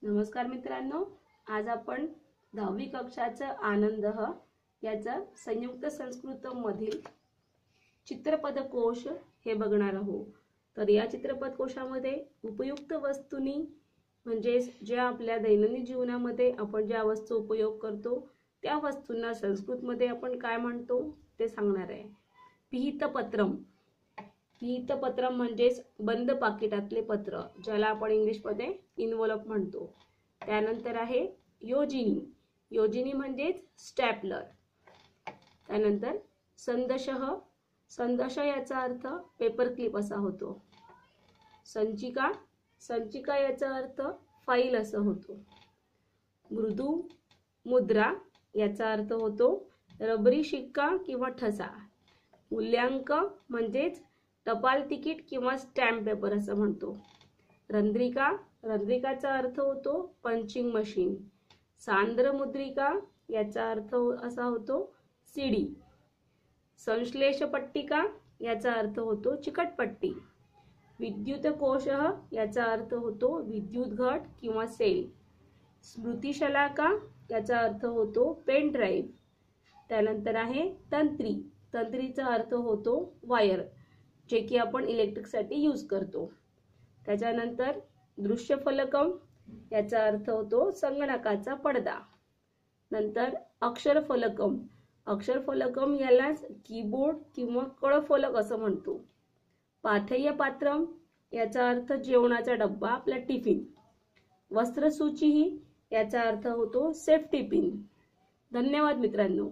नमस्कार मित्रांनो, आज आपण 10वी कक्षाचा आनंद याचा संयुक्त संस्कृत मधील चित्रपदकोश हे बघणार आहोत। तर या चित्रपदकोशामध्ये उपयुक्त वस्तूंनी म्हणजे ज्या आपल्या दैनंदिन जीवनामध्ये आपण ज्या वस्तू उपयोग करतो त्या वस्तूंना संस्कृत मध्ये आपण काय म्हणतो ते सांगणार आहे। पिहितपत्रम पिहितपत्रम म्हणजे बंद पाकिटातले पत्र, ज्याला आपण इंग्लिश मध्ये इन्व्हॉल्व म्हणतो। त्यानंतर आहे योजिनी, योजिनी म्हणजे स्टॅपलर। त्यानंतर संदशः, संदश याचा अर्थ पेपर क्लिप असा होतो। संचिका, संचिका याचा अर्थ फाईल असा होतो। मृदू, मुद्रा याचा अर्थ होतो रबरी शिक्का किंवा ठसा। मूल्यांक म्हणजेच टपाल तिकीट किंवा स्टॅम्प पेपर असं म्हणतो। रंध्रिका, रंध्रिकाचा अर्थ होतो पंचिंग मशीन। सांद्र मुद्रिका याचा अर्थ असा होतो सीडी। संश्लेष पट्टिका याचा अर्थ होतो चिकटपट्टी। विद्युत कोशः याचा अर्थ होतो विद्युत घट किंवा सेल। स्मृतिशलाका याचा अर्थ होतो पेन ड्राइव्ह। त्यानंतर आहे तंत्री, तंत्रीचा अर्थ होतो वायर, जे की आपण इलेक्ट्रिक साठी यूज करतो। त्याच्यानंतर दृश्य फलकम याचा अर्थ होतो संगणकाचा पडदा। नंतर अक्षर फलकम, अक्षर फलकम यालाच कीबोर्ड किंवा कळफलक असं म्हणतो। पाथेय पात्रम याचा अर्थ जेवणाचा डब्बा, आपला टिफिन। वस्त्रसूची याचा अर्थ होतो सेफ्टी पिन। धन्यवाद मित्रांनो।